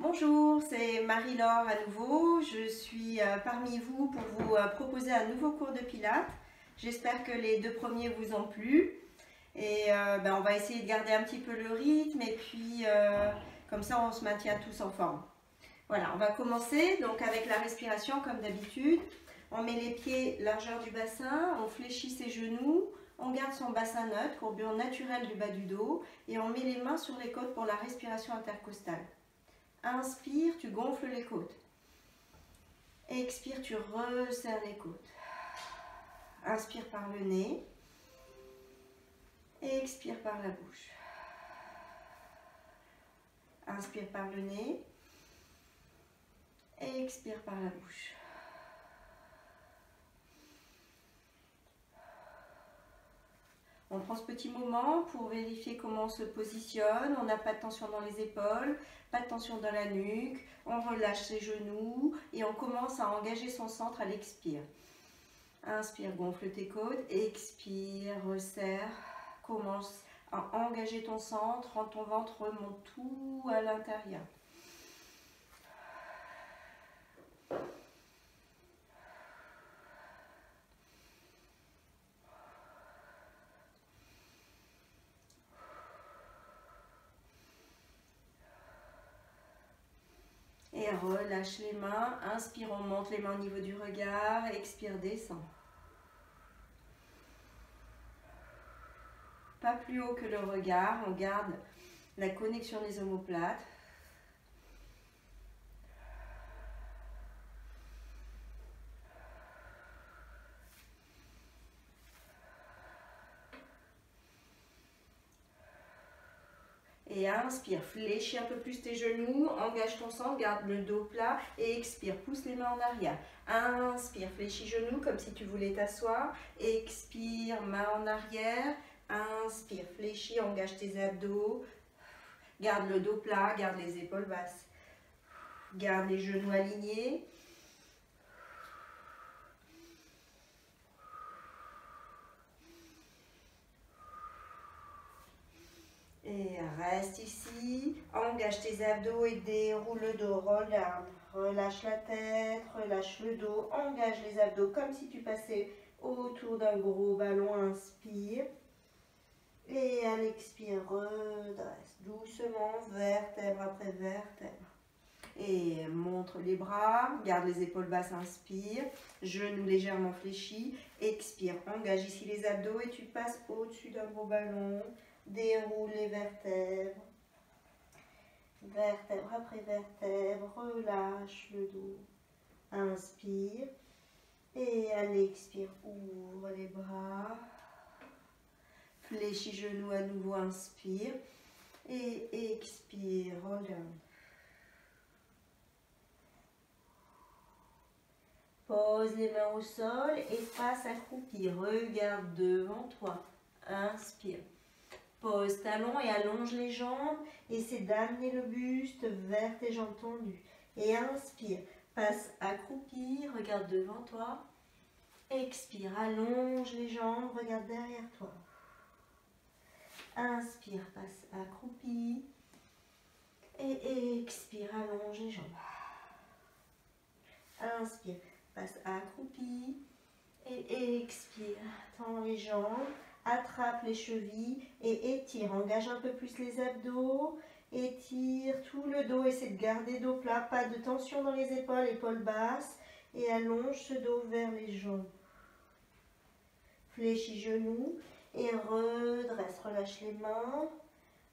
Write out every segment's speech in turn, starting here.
Bonjour, c'est Marie-Laure à nouveau. Je suis parmi vous pour vous proposer un nouveau cours de Pilates. J'espère que les deux premiers vous ont plu. Et on va essayer de garder un petit peu le rythme et puis comme ça on se maintient tous en forme. Voilà, on va commencer donc avec la respiration comme d'habitude. On met les pieds largeur du bassin, on fléchit ses genoux, on garde son bassin neutre, courbure naturelle du bas du dos et on met les mains sur les côtes pour la respiration intercostale. Inspire, tu gonfles les côtes. Expire, tu resserres les côtes. Inspire par le nez. Expire par la bouche. Inspire par le nez. Expire par la bouche. On prend ce petit moment pour vérifier comment on se positionne. On n'a pas de tension dans les épaules, pas de tension dans la nuque. On relâche ses genoux et on commence à engager son centre à l'expire. Inspire, gonfle tes côtes. Expire, resserre. Commence à engager ton centre. Rends ton ventre, remonte tout à l'intérieur. Et relâche les mains. Inspire, on monte les mains au niveau du regard. Expire, descend. Pas plus haut que le regard. On garde la connexion des omoplates. Et inspire, fléchis un peu plus tes genoux, engage ton centre, garde le dos plat et expire, pousse les mains en arrière. Inspire, fléchis genoux comme si tu voulais t'asseoir. Expire, main en arrière. Inspire, fléchis, engage tes abdos. Garde le dos plat, garde les épaules basses. Garde les genoux alignés. Et reste ici, engage tes abdos et déroule le dos, regarde, relâche la tête, relâche le dos, engage les abdos comme si tu passais autour d'un gros ballon, inspire. Et à l'expire, redresse doucement, vertèbre après vertèbre. Et montre les bras, garde les épaules basses, inspire, genoux légèrement fléchis, expire, engage ici les abdos et tu passes au-dessus d'un gros ballon. Déroule les vertèbres, vertèbre après vertèbre, relâche le dos, inspire et à l'expire, ouvre les bras, fléchis genoux à nouveau, inspire et expire, regarde. Pose les mains au sol et passe accroupi, regarde devant toi, inspire. Pose talon et allonge les jambes. Essaie d'amener le buste vers tes jambes tendues. Et inspire. Passe accroupi. Regarde devant toi. Expire. Allonge les jambes. Regarde derrière toi. Inspire. Passe accroupi. Et expire. Allonge les jambes. Inspire. Passe accroupi. Et expire. Tends les jambes. Attrape les chevilles et étire. Engage un peu plus les abdos. Étire tout le dos. Essaie de garder dos plat. Pas de tension dans les épaules. Épaules basses. Et allonge ce dos vers les jambes. Fléchis genoux. Et redresse. Relâche les mains.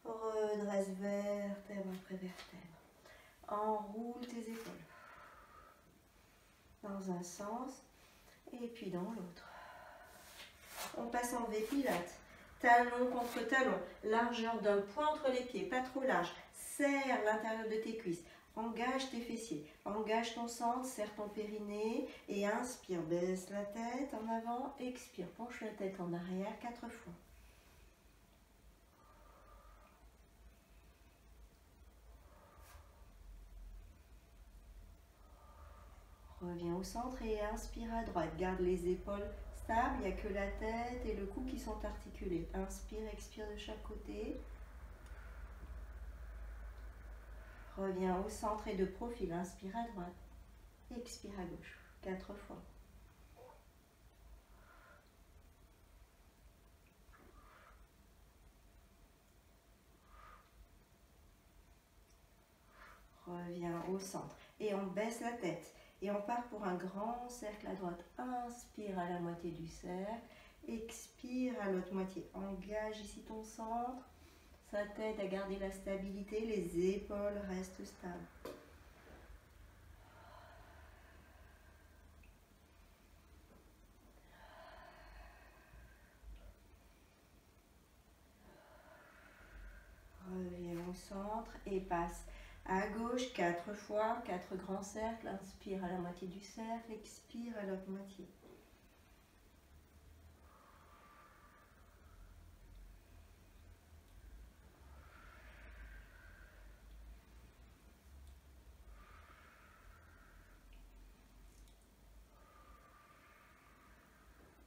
Redresse vertèbre après vertèbre. Enroule tes épaules. Dans un sens. Et puis dans l'autre. On passe en V Pilates, talon contre talon, largeur d'un point entre les pieds, pas trop large. Serre l'intérieur de tes cuisses, engage tes fessiers, engage ton centre, serre ton périnée et inspire, baisse la tête en avant, expire, penche la tête en arrière 4 fois. Reviens au centre et inspire à droite, garde les épaules stable, il n'y a que la tête et le cou qui sont articulés. Inspire, expire de chaque côté. Reviens au centre et de profil. Inspire à droite. Expire à gauche. 4 fois. Reviens au centre. Et on baisse la tête. Et on part pour un grand cercle à droite. Inspire à la moitié du cercle. Expire à l'autre moitié. Engage ici ton centre. Ça t'aide à garder la stabilité. Les épaules restent stables. Reviens au centre et passe à gauche 4 fois, 4 grands cercles. Inspire à la moitié du cercle, expire à l'autre moitié.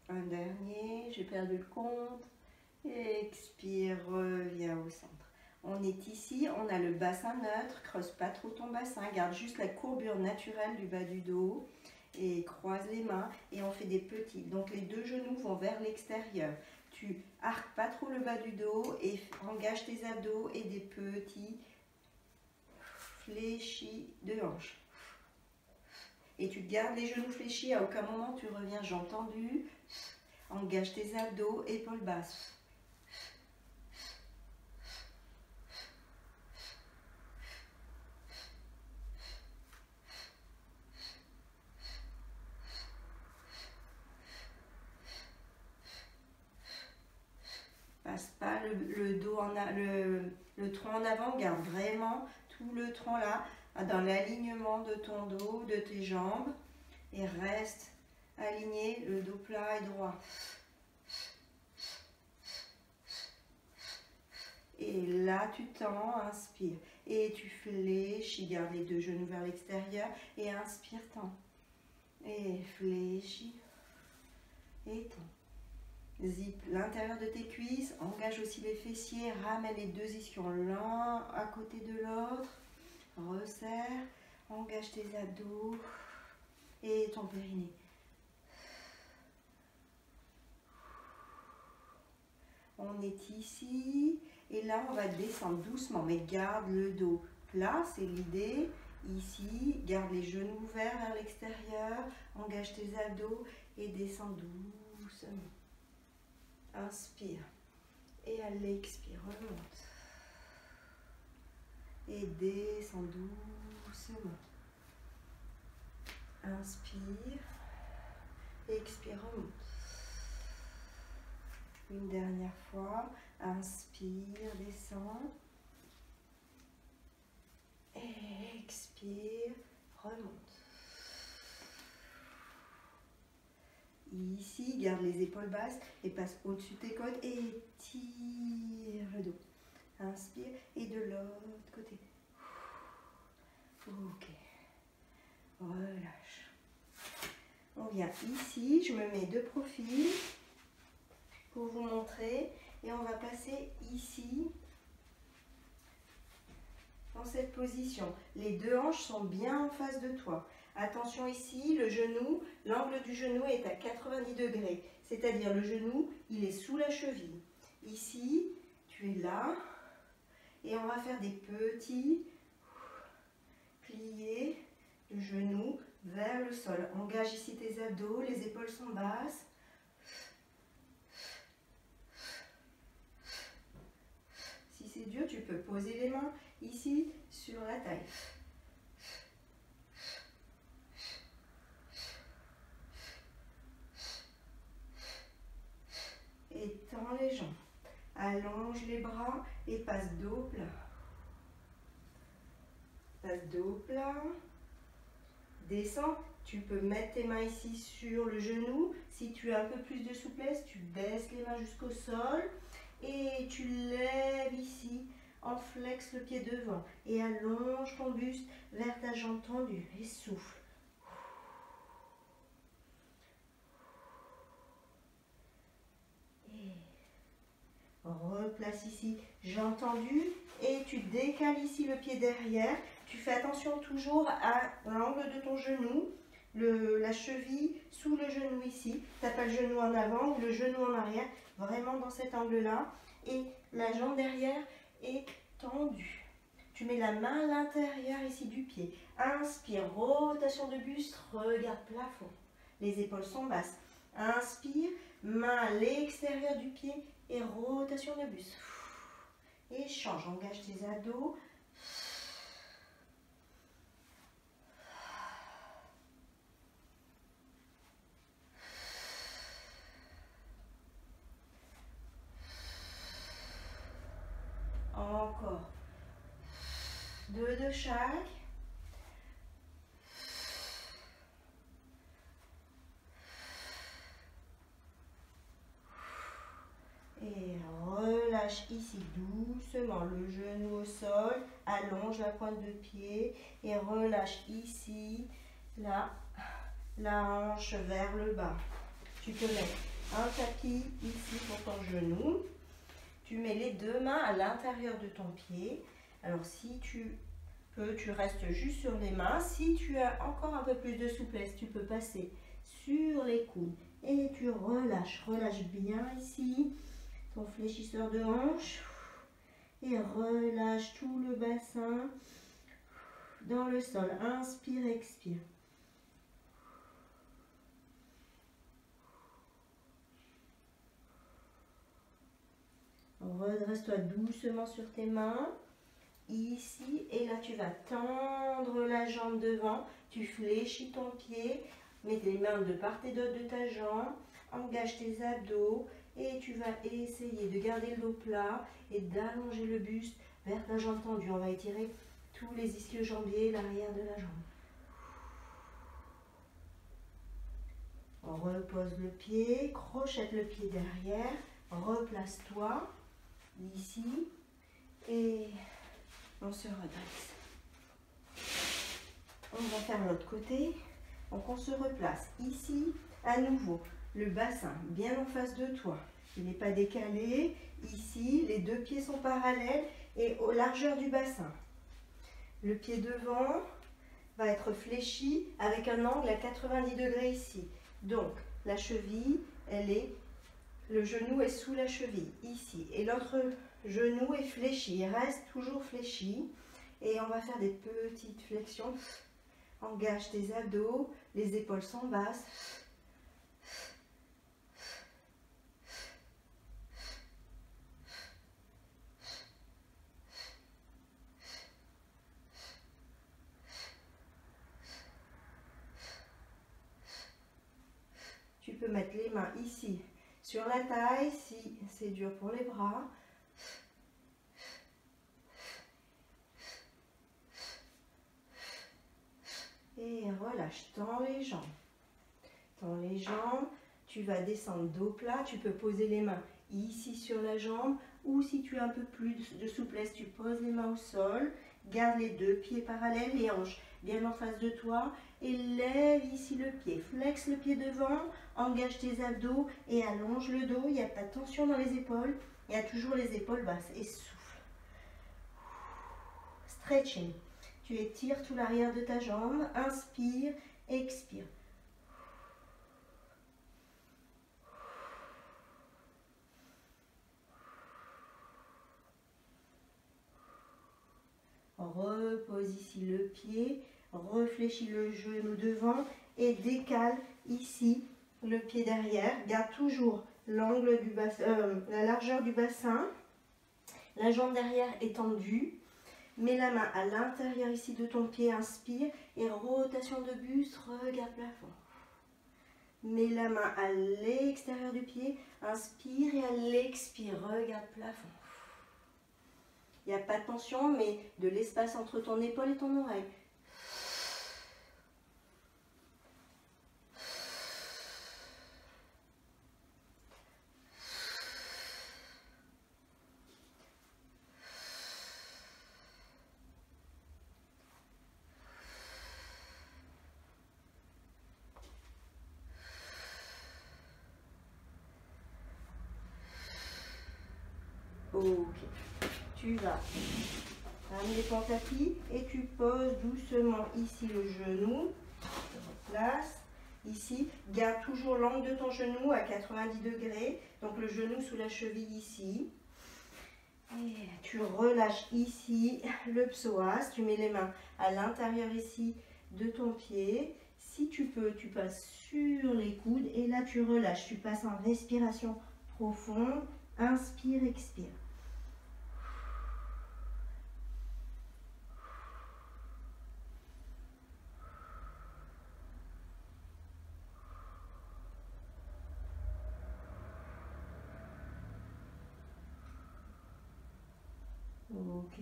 Un dernier, j'ai perdu le compte. Expire, reviens au centre. On est ici, on a le bassin neutre, creuse pas trop ton bassin, garde juste la courbure naturelle du bas du dos et croise les mains et on fait des petits. Donc les deux genoux vont vers l'extérieur. Tu arques pas trop le bas du dos et engage tes abdos et des petits fléchis de hanches. Et tu gardes les genoux fléchis, à aucun moment tu reviens jambes tendues. Engage tes abdos, épaules basses. Passe pas le dos le tronc en avant, garde vraiment tout le tronc là, dans l'alignement de ton dos, de tes jambes, et reste aligné, le dos plat et droit. Et là tu tends, inspire, et tu fléchis, garde les deux genoux vers l'extérieur, et inspire, tends, et fléchis, et tends. Zip l'intérieur de tes cuisses, engage aussi les fessiers, ramène les deux ischions l'un à côté de l'autre, resserre, engage tes abdos et ton périnée. On est ici et là on va descendre doucement, mais garde le dos plat, c'est l'idée. Ici, garde les genoux ouverts vers l'extérieur, engage tes abdos et descends doucement. Inspire et à l'expire, remonte et descends doucement. Inspire, expire, remonte. Une dernière fois, inspire, descends et expire, remonte. Ici, garde les épaules basses et passe au-dessus de tes côtes et tire le dos. Inspire et de l'autre côté. Ok. Relâche. On vient ici, je me mets de profil pour vous montrer et on va passer ici dans cette position. Les deux hanches sont bien en face de toi. Attention ici, le genou, l'angle du genou est à 90 degrés, c'est-à-dire le genou, il est sous la cheville. Ici, tu es là et on va faire des petits pliés de genou vers le sol. Engage ici tes abdos, les épaules sont basses. Si c'est dur, tu peux poser les mains ici sur la taille. Étends les jambes, allonge les bras et passe dos plat. Passe dos plat, descends, tu peux mettre tes mains ici sur le genou. Si tu as un peu plus de souplesse, tu baisses les mains jusqu'au sol et tu lèves ici, en flex le pied devant et allonge ton buste vers ta jambe tendue et souffle. replace ici, jambe tendue, et tu décales ici le pied derrière. Tu fais attention toujours à l'angle de ton genou, la cheville sous le genou ici. Tu n'as pas le genou en avant ou le genou en arrière, vraiment dans cet angle-là. Et la jambe derrière est tendue. Tu mets la main à l'intérieur ici du pied. Inspire, rotation de buste, regarde plafond. Les épaules sont basses. Inspire, main à l'extérieur du pied et rotation de buste. Et change, engage tes abdos. Encore. 2 de chaque. Et relâche ici doucement le genou au sol, allonge la pointe de pied et relâche ici la hanche vers le bas. Tu peux mettre un tapis ici pour ton genou. Tu mets les 2 mains à l'intérieur de ton pied. Alors si tu peux, tu restes juste sur les mains. Si tu as encore un peu plus de souplesse, tu peux passer sur les coudes et tu relâches. Relâche bien ici ton fléchisseur de hanche et relâche tout le bassin dans le sol. Inspire, expire. Redresse-toi doucement sur tes mains, ici, et là tu vas tendre la jambe devant, tu fléchis ton pied, mets tes mains de part et d'autre de ta jambe, engage tes abdos, et tu vas essayer de garder le dos plat et d'allonger le buste vers ta jambe tendue. On va étirer tous les ischio-jambiers, l'arrière de la jambe. On repose le pied, crochette le pied derrière, replace-toi ici et on se redresse. On va faire l'autre côté. Donc on se replace ici, à nouveau, le bassin bien en face de toi. Il n'est pas décalé. Ici, les 2 pieds sont parallèles et aux largeurs du bassin. Le pied devant va être fléchi avec un angle à 90 degrés ici. Donc, la cheville, le genou est sous la cheville, ici. Et l'autre genou est fléchi, il reste toujours fléchi. Et on va faire des petites flexions. Engage tes abdos, les épaules sont basses. Tu peux mettre les mains ici sur la taille si c'est dur pour les bras. Et relâche, tends les jambes. Tends les jambes, tu vas descendre dos plat, tu peux poser les mains ici sur la jambe ou si tu as un peu plus de souplesse, tu poses les mains au sol, garde les 2 pieds parallèles, les hanches bien en face de toi et lève ici le pied, flexe le pied devant, engage tes abdos et allonge le dos, il n'y a pas de tension dans les épaules, il y a toujours les épaules basses et souffle. Stretching. Tu étires tout l'arrière de ta jambe, inspire, expire. Repose ici le pied, réfléchis le genou devant et décale ici le pied derrière. Garde toujours l'angle du bassin, la largeur du bassin. La jambe derrière est tendue. Mets la main à l'intérieur ici de ton pied, inspire et rotation de buste, regarde plafond. Mets la main à l'extérieur du pied, inspire et à l'expire, regarde plafond. Il n'y a pas de tension, mais de l'espace entre ton épaule et ton oreille. Ok. Tu vas ramener ton tapis et tu poses doucement ici le genou. Place. Ici, garde toujours l'angle de ton genou à 90 degrés. Donc le genou sous la cheville ici. Et tu relâches ici le psoas. Tu mets les mains à l'intérieur ici de ton pied. Si tu peux, tu passes sur les coudes et là tu relâches. Tu passes en respiration profonde. Inspire, expire. Ok,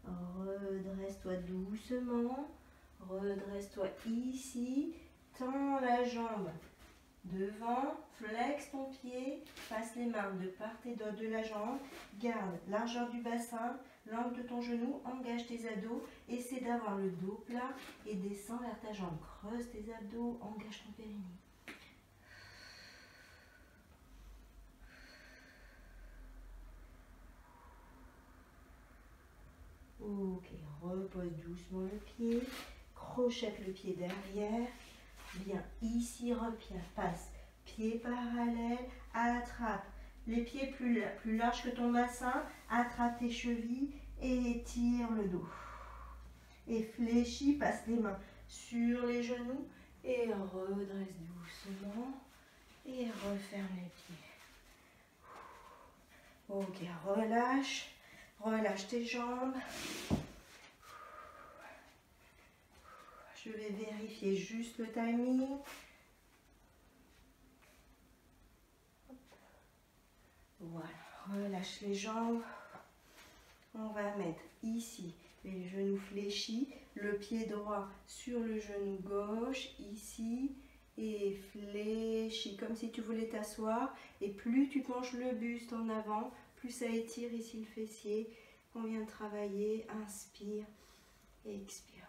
redresse-toi doucement, redresse-toi ici, tends la jambe devant, flex ton pied, passe les mains de part et d'autre de la jambe, garde largeur du bassin, l'angle de ton genou, engage tes abdos, essaie d'avoir le dos plat et descends vers ta jambe, creuse tes abdos, engage ton périnée. Ok, repose doucement le pied, crochette le pied derrière, viens ici, reviens, passe, pied parallèle, attrape les pieds plus larges que ton bassin, attrape tes chevilles et étire le dos. Et fléchis, passe les mains sur les genoux et redresse doucement et referme les pieds. Ok, relâche. Relâche tes jambes. Je vais vérifier juste le timing. Voilà, relâche les jambes. On va mettre ici les genoux fléchis, le pied droit sur le genou gauche, ici, et fléchis comme si tu voulais t'asseoir. Et plus tu penches le buste en avant, plus ça étire ici le fessier qu'on vient de travailler. Inspire et expire.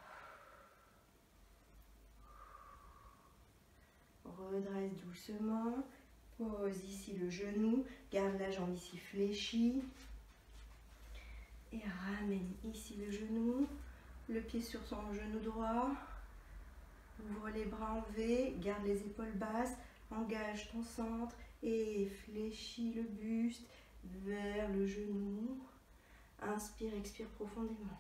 Redresse doucement. Pose ici le genou. Garde la jambe ici fléchie. Et ramène ici le genou. Le pied sur son genou droit. Ouvre les bras en V. Garde les épaules basses. Engage ton centre. Et fléchis le buste vers le genou. Inspire, expire profondément.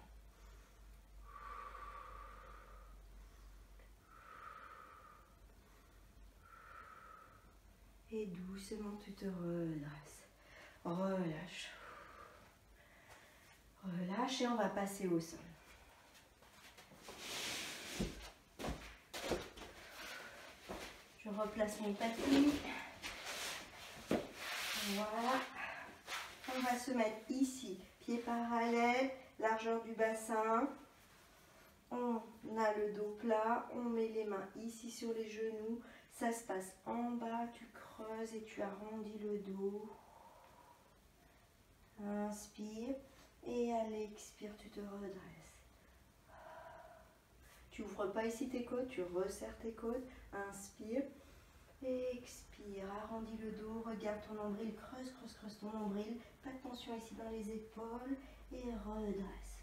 Et doucement, tu te redresses. Relâche. Relâche et on va passer au sol. Je replace mon tapis. Voilà. On va se mettre ici, pieds parallèles, largeur du bassin. On a le dos plat, on met les mains ici sur les genoux. Ça se passe en bas, tu creuses et tu arrondis le dos. Inspire et à l'expire, tu te redresses. Tu n'ouvres pas ici tes côtes, tu resserres tes côtes. Inspire. Expire, arrondis le dos, regarde ton nombril, creuse, creuse, creuse ton nombril. Pas de tension ici dans les épaules et redresse.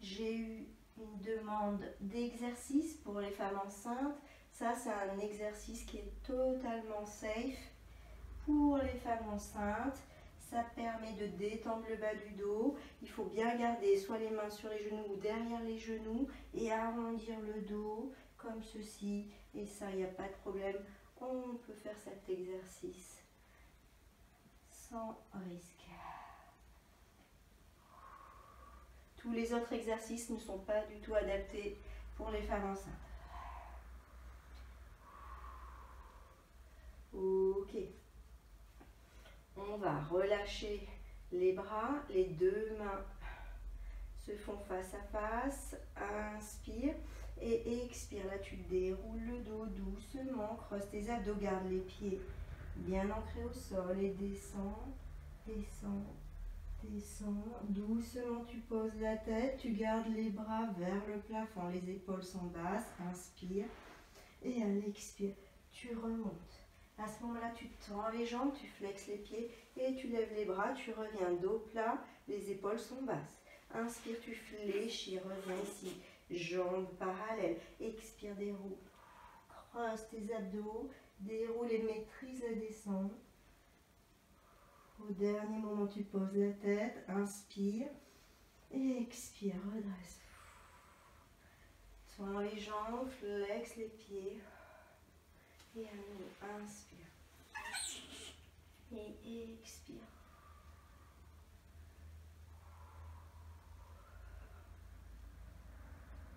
J'ai eu une demande d'exercice pour les femmes enceintes. Ça, c'est un exercice qui est totalement safe pour les femmes enceintes. Ça permet de détendre le bas du dos. Il faut bien garder soit les mains sur les genoux ou derrière les genoux et arrondir le dos comme ceci. Et ça, il n'y a pas de problème. On peut faire cet exercice sans risque. Tous les autres exercices ne sont pas du tout adaptés pour les femmes enceintes. Ok. On va relâcher les bras, les deux mains se font face à face. Inspire et expire. Là, tu déroules le dos doucement, creuse tes abdos, garde les pieds bien ancré au sol et descends, descends, descends. Doucement, tu poses la tête, tu gardes les bras vers le plafond, les épaules sont basses, inspire. Et à l'expire, tu remontes. À ce moment-là, tu tends les jambes, tu flexes les pieds et tu lèves les bras, tu reviens dos plat, les épaules sont basses. Inspire, tu fléchis, reviens ici, jambes parallèles. Expire, déroule. Creuse tes abdos, déroule et maîtrise la descente. Au dernier moment, tu poses la tête, inspire et expire, redresse. Tends les jambes, flexe les pieds. Et à nouveau, inspire. Et expire.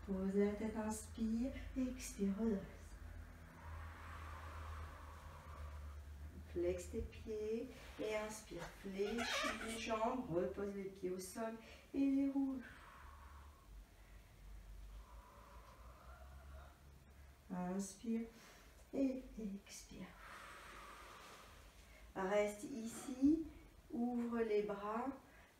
Pose la tête, inspire. Expire, redresse. Flexe tes pieds et inspire. Fléchis les jambes, repose les pieds au sol et déroule. Inspire et expire. Reste ici, ouvre les bras,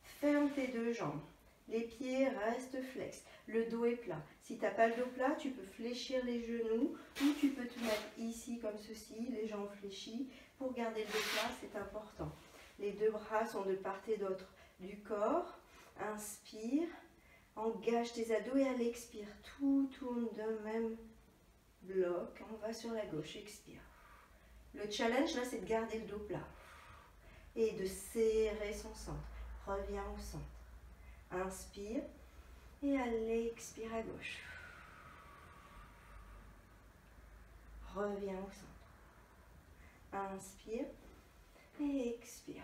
ferme tes deux jambes. Les pieds restent flex, le dos est plat. Si tu n'as pas le dos plat, tu peux fléchir les genoux ou tu peux te mettre ici comme ceci, les jambes fléchies. Pour garder le dos plat, c'est important. Les deux bras sont de part et d'autre du corps. Inspire, engage tes abdos et à l'expire, tout tourne de même bloc. On va sur la gauche, expire. Le challenge là, c'est de garder le dos plat et de serrer son centre. Reviens au centre. Inspire et à l'expire à gauche. Reviens au centre. Inspire et expire.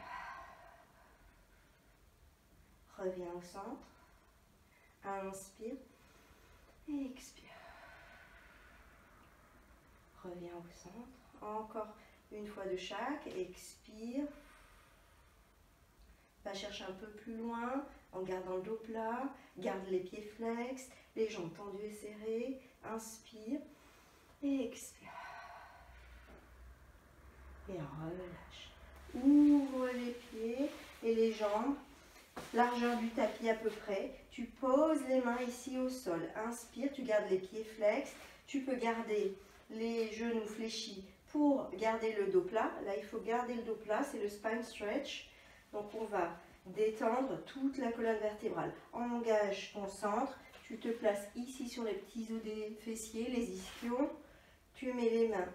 Reviens au centre. Inspire et expire. Reviens au centre. Encore une fois de chaque. Expire. Va chercher un peu plus loin en gardant le dos plat. Garde les pieds flex, les jambes tendues et serrées. Inspire et expire. Et relâche. Ouvre les pieds et les jambes. Largeur du tapis à peu près. Tu poses les mains ici au sol. Inspire, tu gardes les pieds flex. Tu peux garder les genoux fléchis pour garder le dos plat. Là, il faut garder le dos plat, c'est le spine stretch. Donc, on va détendre toute la colonne vertébrale. Engage ton centre. Tu te places ici sur les petits os des fessiers, les ischions. Tu mets les mains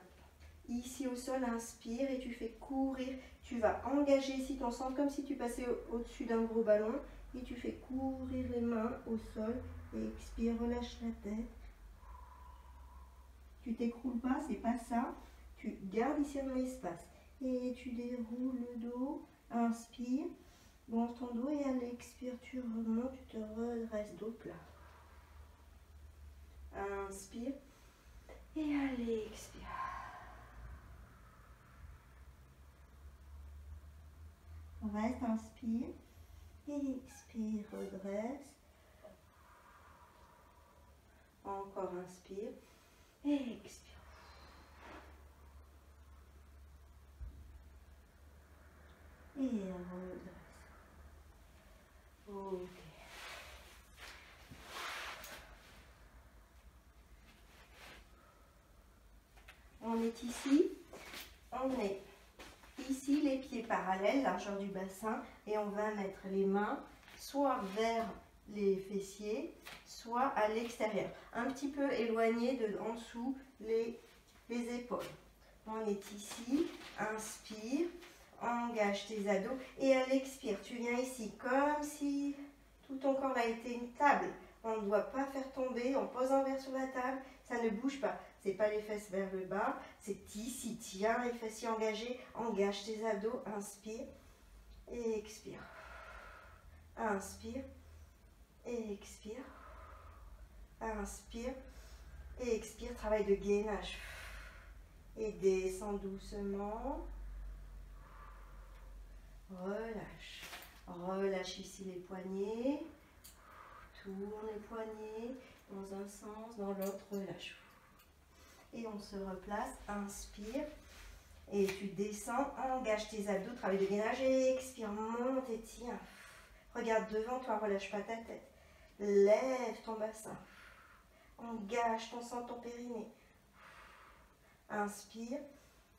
ici au sol, inspire et tu fais courir. Tu vas engager ici ton centre comme si tu passais au-dessus d'un gros ballon. Et tu fais courir les mains au sol. Et expire, relâche la tête. Tu t'écroules pas, c'est pas ça. Tu gardes ici un espace. Et tu déroules le dos. Inspire. Gonfle ton dos et à l'expire, tu remontes, tu te redresses dos plat. Inspire. Et à l'expire. Reste, inspire. Et expire, redresse. Encore inspire. Et expire. Et redresse. Ok. On est ici. On est ici, les pieds parallèles, largeur du bassin. Et on va mettre les mains soit vers les fessiers, soit à l'extérieur. Un petit peu éloigné de en dessous les épaules. On est ici. Inspire. Engage tes abdos et à l'expire, tu viens ici comme si tout ton corps a été une table. On ne doit pas faire tomber, on pose un verre sur la table, ça ne bouge pas. C'est pas les fesses vers le bas, c'est ici, tiens les fessiers engagés, engage tes abdos, inspire et expire. Inspire et expire. Inspire et expire, travail de gainage. Et descends doucement. Relâche. Relâche ici les poignets. Tourne les poignets dans un sens, dans l'autre. Relâche. Et on se replace. Inspire. Et tu descends, engage tes abdos, travail de gainage, expire, monte et tiens. Regarde devant toi, relâche pas ta tête. Lève ton bassin. Engage ton sang, ton périnée. Inspire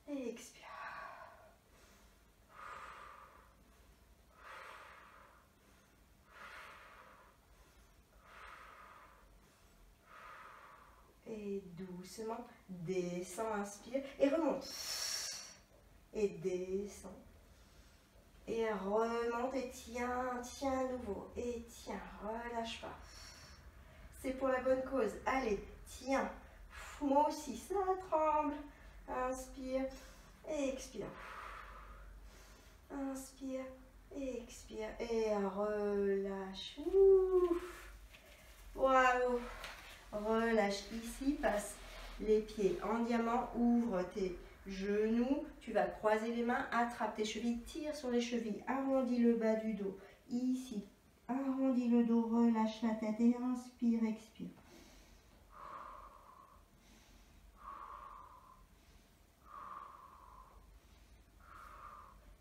et expire. Et doucement, descends, inspire et remonte. Et descends. Et remonte et tiens, tiens à nouveau. Et tiens, relâche pas. C'est pour la bonne cause. Allez, tiens. Moi aussi, ça tremble. Inspire et expire. Inspire et expire. Et relâche. Waouh. Relâche ici, passe les pieds en diamant, ouvre tes genoux, tu vas croiser les mains, attrape tes chevilles, tire sur les chevilles, arrondis le bas du dos, ici, arrondis le dos, relâche la tête et inspire, expire.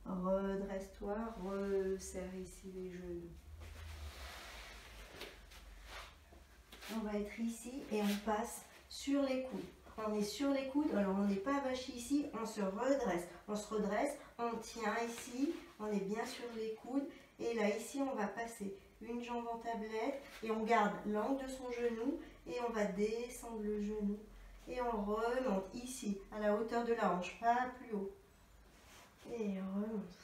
Redresse-toi, resserre ici les genoux. On va être ici et on passe sur les coudes. On est sur les coudes, alors on n'est pas avachi ici, on se redresse. On se redresse, on tient ici, on est bien sur les coudes. Et là, ici, on va passer une jambe en tablette et on garde l'angle de son genou et on va descendre le genou. Et on remonte ici, à la hauteur de la hanche, pas plus haut. Et on remonte.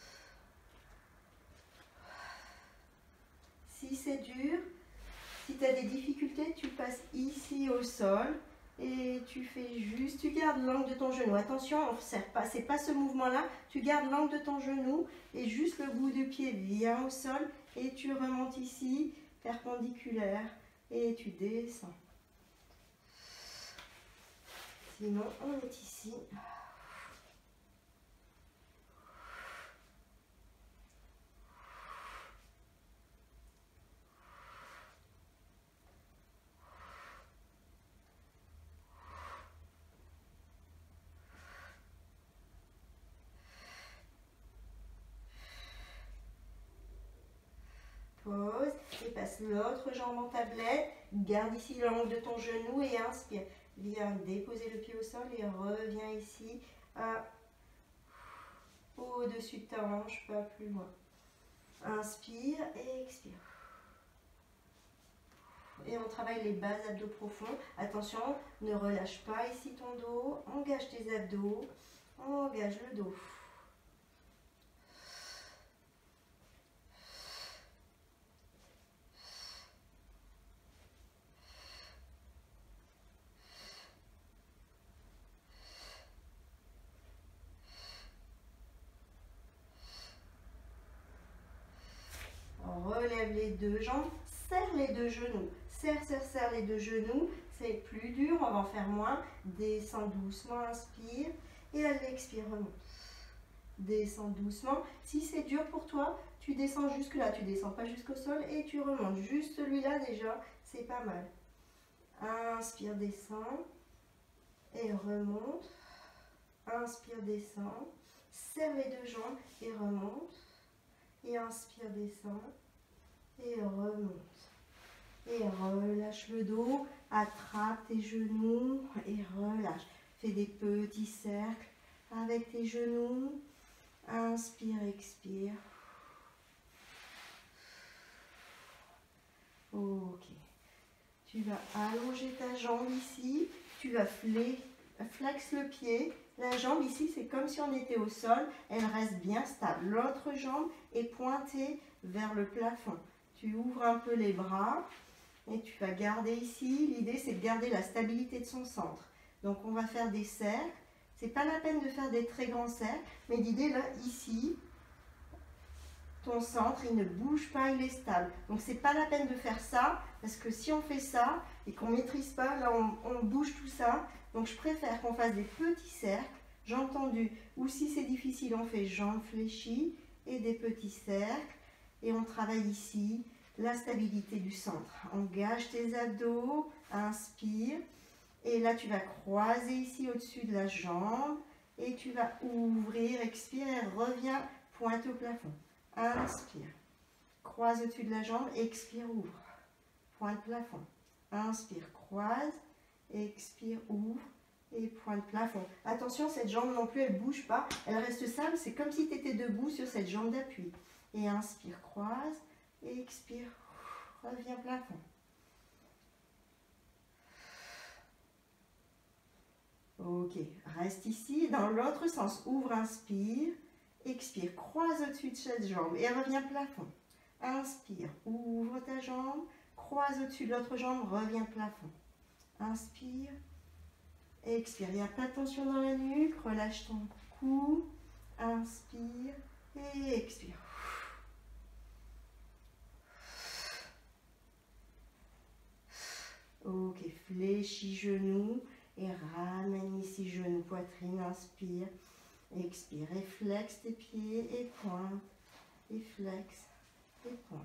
Si c'est dur, si tu as des difficultés, tu passes ici au sol et tu fais juste, tu gardes l'angle de ton genou. Attention, on ne serre pas, c'est pas ce mouvement-là. Tu gardes l'angle de ton genou et juste le bout du pied vient au sol et tu remontes ici, perpendiculaire et tu descends. Sinon, on est ici. Pose et passe l'autre jambe en tablette. Garde ici l'angle de ton genou et inspire. Viens déposer le pied au sol et reviens ici au-dessus de ta hanche, pas plus loin. Inspire et expire. Et on travaille les bas abdos profonds. Attention, ne relâche pas ici ton dos. Engage tes abdos. Engage le dos. Relève les deux jambes, serre les deux genoux. Serre, serre, serre les deux genoux. C'est plus dur, on va en faire moins. Descends doucement, inspire. Et à l'expire, remonte. Descends doucement. Si c'est dur pour toi, tu descends jusque là. Tu descends pas jusqu'au sol et tu remontes. Juste celui-là déjà, c'est pas mal. Inspire, descends. Et remonte. Inspire, descends. Serre les deux jambes et remonte. Et inspire, descends. Et remonte. Et relâche le dos. Attrape tes genoux et relâche. Fais des petits cercles avec tes genoux. Inspire, expire. Ok. Tu vas allonger ta jambe ici. Tu vas flex le pied. La jambe ici, c'est comme si on était au sol. Elle reste bien stable. L'autre jambe est pointée vers le plafond. Tu ouvres un peu les bras et tu vas garder ici. L'idée, c'est de garder la stabilité de son centre. Donc, on va faire des cercles. C'est pas la peine de faire des très grands cercles, mais l'idée là, ici, ton centre, il ne bouge pas, il est stable. Donc, c'est pas la peine de faire ça, parce que si on fait ça et qu'on maîtrise pas, là, on bouge tout ça. Donc, je préfère qu'on fasse des petits cercles, jambes tendues, ou si c'est difficile, on fait jambes fléchies et des petits cercles. Et on travaille ici la stabilité du centre. Engage tes abdos, inspire. Et là, tu vas croiser ici au-dessus de la jambe Et tu vas ouvrir, expire et reviens, pointe au plafond. Inspire. Croise au-dessus de la jambe, expire, ouvre. Pointe plafond. Inspire, croise, expire, ouvre et pointe plafond. Attention, cette jambe non plus, elle ne bouge pas. Elle reste stable, c'est comme si tu étais debout sur cette jambe d'appui. Et inspire, croise, expire, reviens plafond. Ok, reste ici, dans l'autre sens. Ouvre, inspire, expire, croise au-dessus de cette jambe et reviens plafond. Inspire, ouvre ta jambe, croise au-dessus de l'autre jambe, reviens plafond. Inspire, expire, il n'y a pas de tension dans la nuque, relâche ton cou, inspire et expire. Ok, fléchis genoux et ramène ici genou, poitrine, inspire, expire, et flex tes pieds et pointe, et flex et pointe,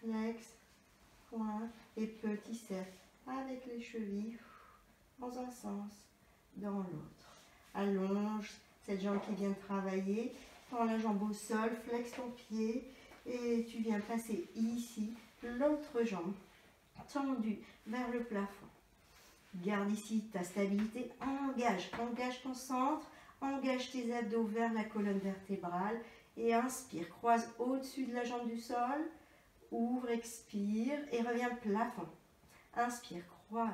flex, pointe et petit cercle avec les chevilles dans un sens, dans l'autre. Allonge cette jambe qui vient de travailler, prends la jambe au sol, flex ton pied et tu viens placer ici l'autre jambe tendue vers le plafond. Garde ici ta stabilité, engage ton centre, engage tes abdos vers la colonne vertébrale et inspire, croise au-dessus de la jambe du sol, ouvre, expire et reviens plafond. Inspire, croise,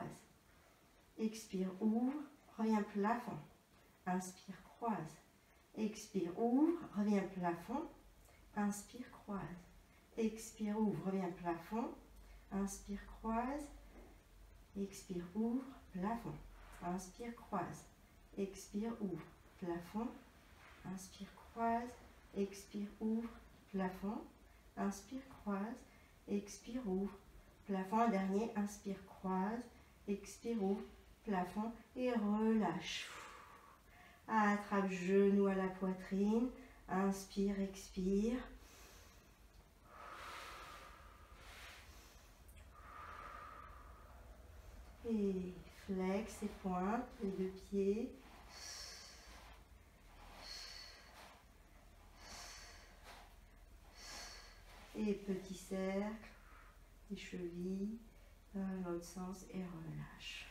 expire, ouvre, reviens plafond. Inspire, croise, expire, ouvre, reviens plafond. Inspire, croise, expire, ouvre, reviens plafond. Inspire, croise, expire, ouvre, plafond. Inspire, croise, expire, ouvre, plafond. Inspire, croise, expire, ouvre, plafond. Inspire, croise, expire, ouvre, plafond. Un dernier, inspire, croise, expire, ouvre, plafond et relâche. Attrape genou à la poitrine, inspire, expire. Et flex et pointe les deux pieds. Et petit cercle, les chevilles, dans l'autre sens et relâche.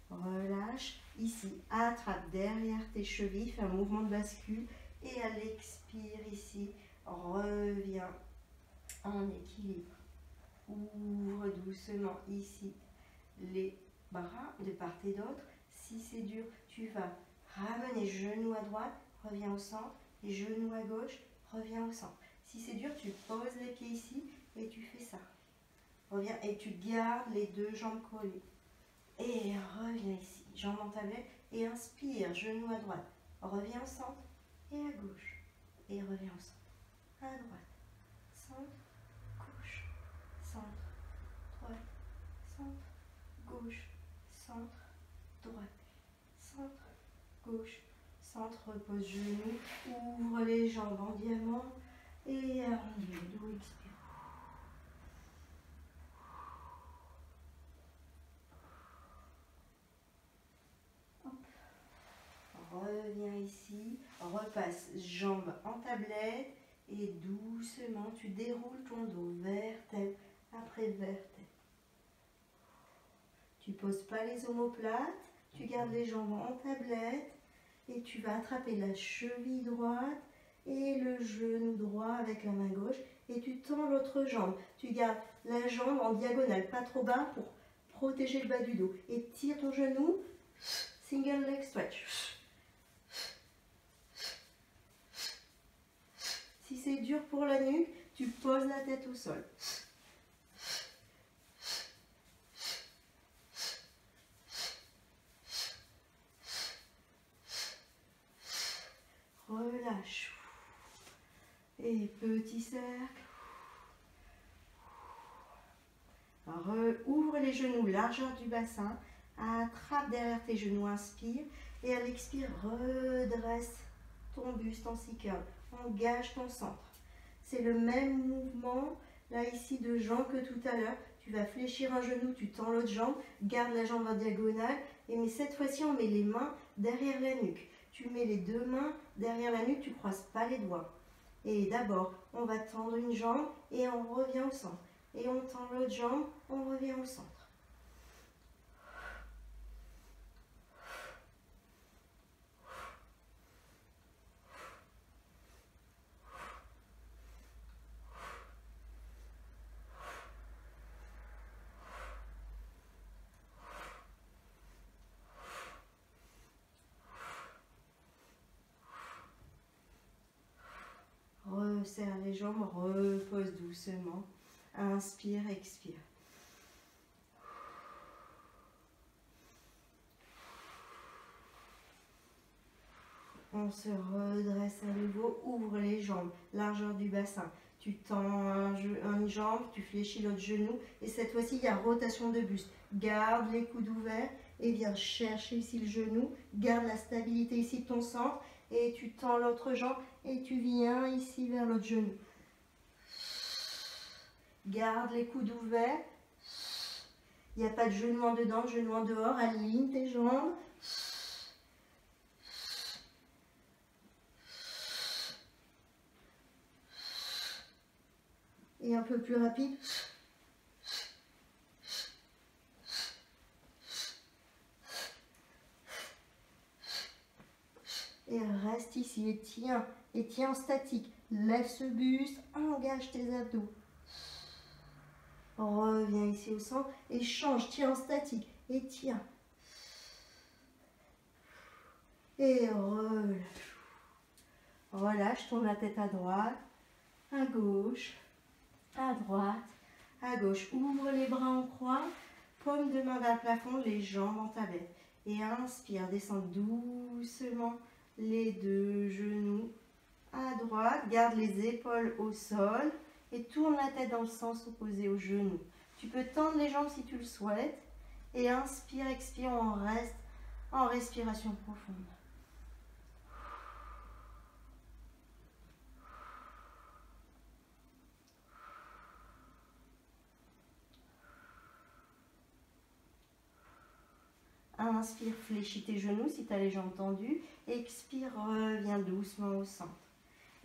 Relâche. Ici, attrape derrière tes chevilles, fais un mouvement de bascule et à l'expire ici, reviens en équilibre. Ouvre doucement ici les bras de part et d'autre. Si c'est dur, tu vas ramener genou à droite, reviens au centre, et genou à gauche, reviens au centre. Si c'est dur, tu poses les pieds ici et tu fais ça. Reviens et tu gardes les deux jambes collées. Et reviens ici, jambes en tablette et inspire, genou à droite. Reviens au centre et à gauche. Et reviens au centre. À droite, centre, gauche, centre, droite, centre, gauche, centre, droite, centre, gauche, centre, repose genou, ouvre les jambes en diamant et arrondis le dos, expire. Reviens ici, repasse jambes en tablette et doucement tu déroules ton dos vertèbre après vertèbre. Tu ne poses pas les omoplates, tu gardes les jambes en tablette et tu vas attraper la cheville droite et le genou droit avec la main gauche et tu tends l'autre jambe. Tu gardes la jambe en diagonale, pas trop bas pour protéger le bas du dos et tire ton genou, single leg stretch. Si c'est dur pour la nuque, tu poses la tête au sol. Relâche. Et petit cercle. Ouvre les genoux, largeur du bassin. Attrape derrière tes genoux, inspire. Et à l'expire, redresse ton buste en C-curl. Engage ton centre. C'est le même mouvement, là ici, de jambe que tout à l'heure. Tu vas fléchir un genou, tu tends l'autre jambe, garde la jambe en diagonale. Mais cette fois-ci, on met les mains derrière la nuque. Tu mets les deux mains derrière la nuque, tu ne croises pas les doigts. Et d'abord, on va tendre une jambe et on revient au centre. Et on tend l'autre jambe, on revient au centre. Resserre les jambes, repose doucement. Inspire, expire. On se redresse à nouveau, ouvre les jambes, largeur du bassin. Tu tends une jambe, tu fléchis l'autre genou et cette fois-ci il y a rotation de buste. Garde les coudes ouverts et viens chercher ici le genou. Garde la stabilité ici de ton centre et tu tends l'autre jambe et tu viens ici vers l'autre genou. Garde les coudes ouverts. Il n'y a pas de genou en dedans, genou en dehors. Aligne tes jambes. Et un peu plus rapide. Et reste ici et tiens en statique. Lève ce buste, engage tes abdos. Reviens ici au centre et change, tiens en statique et tiens. Et relâche. Relâche, tourne la tête à droite, à gauche, à droite, à gauche. Ouvre les bras en croix, paume de main vers le plafond, les jambes en tablette. Et inspire, descends doucement les deux genoux à droite. Garde les épaules au sol et tourne la tête dans le sens opposé aux genoux. Tu peux tendre les jambes si tu le souhaites. Et inspire, expire, on reste en respiration profonde. Inspire, fléchis tes genoux si tu as les jambes tendues. Expire, reviens doucement au centre.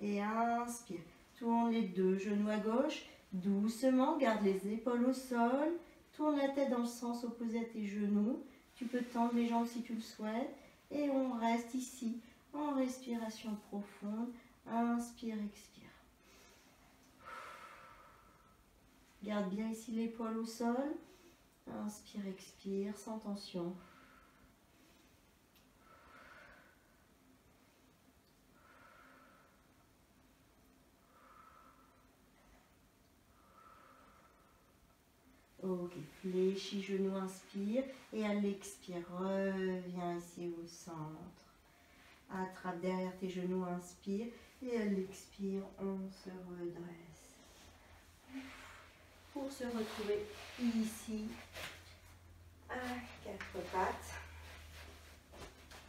Et inspire, tourne les deux genoux à gauche. Doucement, garde les épaules au sol. Tourne la tête dans le sens opposé à tes genoux. Tu peux tendre les jambes si tu le souhaites. Et on reste ici en respiration profonde. Inspire, expire. Garde bien ici l'épaule au sol. Inspire, expire, sans tension. Ok, fléchis genoux, inspire. Et à l'expire, reviens ici au centre. Attrape derrière tes genoux, inspire. Et à l'expire, on se redresse. Pour se retrouver ici, à quatre pattes.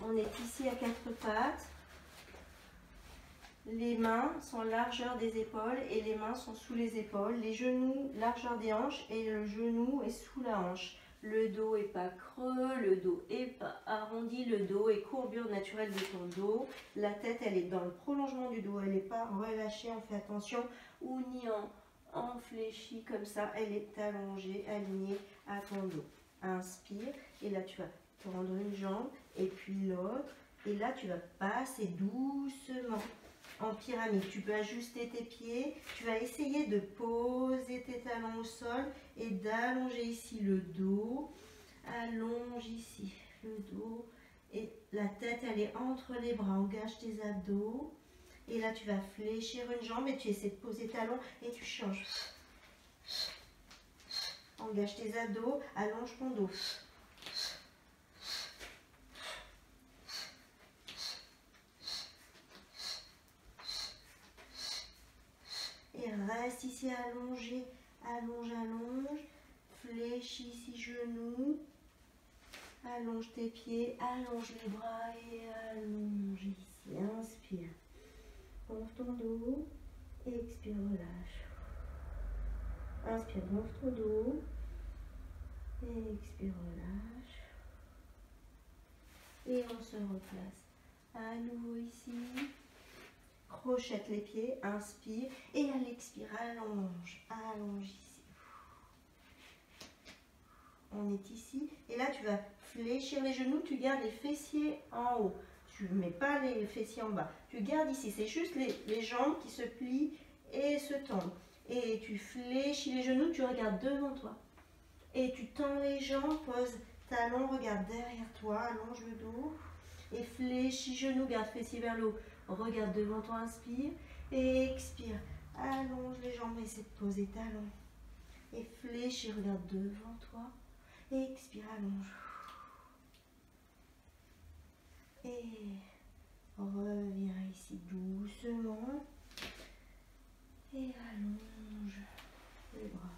On est ici à quatre pattes. Les mains sont largeur des épaules et les mains sont sous les épaules. Les genoux, largeur des hanches et le genou est sous la hanche. Le dos n'est pas creux, le dos n'est pas arrondi, le dos est courbure naturelle de ton dos. La tête, elle est dans le prolongement du dos, elle n'est pas relâchée, on fait attention, ou ni en fléchi comme ça, elle est allongée, alignée à ton dos. Inspire, et là tu vas tendre une jambe, et puis l'autre, et là tu vas passer doucement en pyramide. Tu peux ajuster tes pieds, tu vas essayer de poser tes talons au sol et d'allonger ici le dos. Allonge ici le dos et la tête elle est entre les bras, engage tes abdos et là tu vas fléchir une jambe et tu essaies de poser talons et tu changes. Engage tes abdos, allonge ton dos. Et reste ici allongé, allonge, allonge, fléchis ici genoux, allonge tes pieds, allonge les bras et allonge ici, inspire, gonfle ton dos, expire, relâche, inspire, gonfle ton dos, et expire, relâche, Et on se replace. À nouveau ici. Crochette les pieds, inspire. Et à l'expire, allonge. Allonge ici. On est ici. Et là, tu vas fléchir les genoux. Tu gardes les fessiers en haut. Tu ne mets pas les fessiers en bas. Tu gardes ici. C'est juste les jambes qui se plient et se tendent. Et tu fléchis les genoux. Tu regardes devant toi. Et tu tends les jambes. Pose talon. Regarde derrière toi. Allonge le dos. Et fléchis genoux. Garde fessiers vers le haut. Regarde devant toi. Inspire. Et expire. Allonge les jambes. Essaie de poser talon. Et fléchis. Regarde devant toi. Et expire, allonge. Et reviens ici doucement. Et allonge les bras.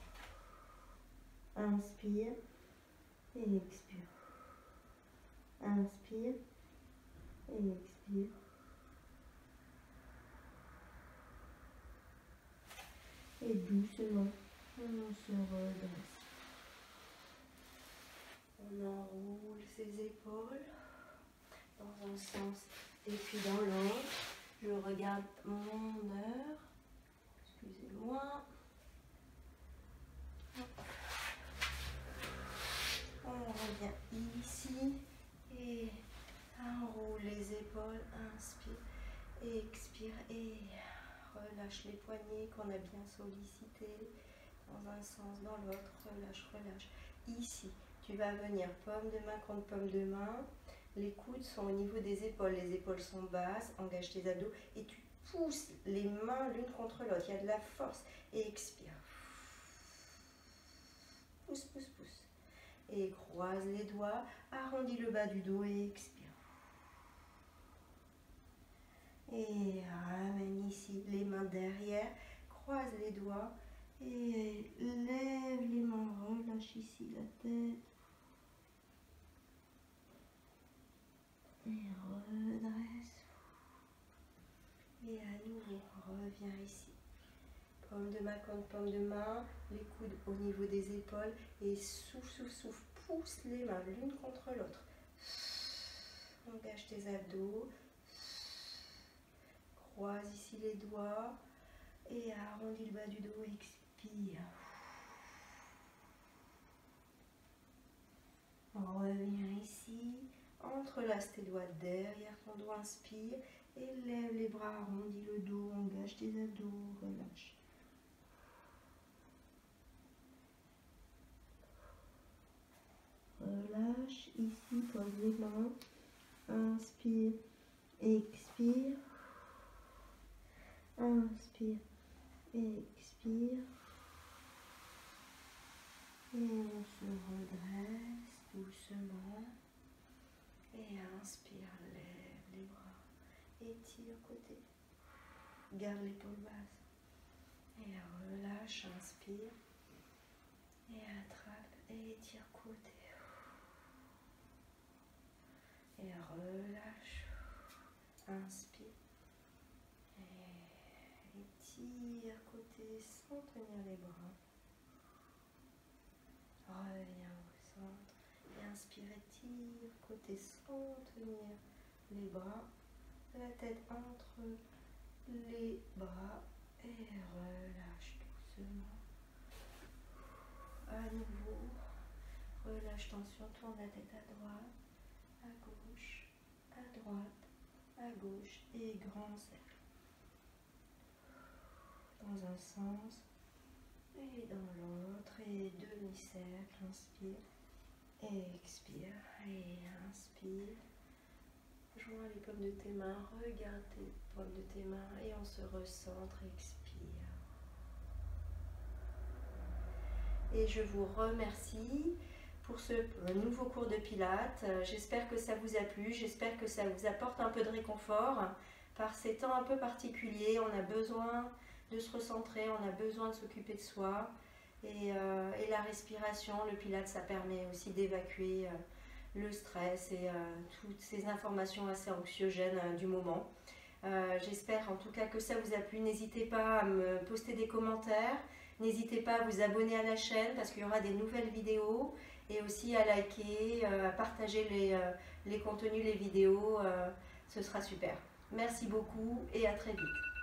Inspire et expire. Inspire et expire. Et doucement, on se redresse. On enroule ses épaules dans un sens et puis dans l'autre. Je regarde mon heure. Excusez-moi. On revient ici et enroule les épaules. Inspire et expire et relâche les poignets qu'on a bien sollicités dans un sens, dans l'autre. Relâche, relâche. Ici. Tu vas venir paume de main contre paume de main. Les coudes sont au niveau des épaules. Les épaules sont basses. Engage tes abdos. Et tu pousses les mains l'une contre l'autre. Il y a de la force. Et expire. Pousse, pousse, pousse. Et croise les doigts. Arrondis le bas du dos et expire. Et ramène ici les mains derrière. Croise les doigts. Et lève les mains. Relâche ici la tête. Et redresse. Et à nouveau, reviens ici. Paume de main contre paume de main. Les coudes au niveau des épaules. Et souffle, souffle, souffle. Pousse les mains l'une contre l'autre. Engage tes abdos. Croise ici les doigts. Et arrondis le bas du dos. Expire. Reviens ici. Entrelace tes doigts derrière ton dos, inspire et lève les bras, arrondis le dos, engage tes abdos, relâche. Relâche, ici, pose les mains, inspire, expire, inspire, expire, et on se redresse doucement. Et inspire, lève les bras, étire côté, garde l'épaule basse, et relâche, inspire, et attrape, et étire côté, et relâche, inspire, et étire côté sans tenir les bras, reviens au centre. Inspire, étire côté sans tenir les bras, la tête entre les bras et relâche doucement. À nouveau, relâche tension, tourne la tête à droite, à gauche, à droite, à gauche et grand cercle. Dans un sens et dans l'autre et demi-cercle, inspire. Et expire, et inspire. Joins les paumes de tes mains, regarde tes paumes de tes mains et on se recentre, expire. Et je vous remercie pour ce nouveau cours de Pilates. J'espère que ça vous a plu, j'espère que ça vous apporte un peu de réconfort. Par ces temps un peu particuliers, on a besoin de se recentrer, on a besoin de s'occuper de soi. Et la respiration, le Pilates, ça permet aussi d'évacuer le stress et toutes ces informations assez anxiogènes du moment. J'espère en tout cas que ça vous a plu. N'hésitez pas à me poster des commentaires. N'hésitez pas à vous abonner à la chaîne parce qu'il y aura des nouvelles vidéos. et aussi à liker, à partager les contenus, les vidéos, ce sera super. Merci beaucoup et à très vite.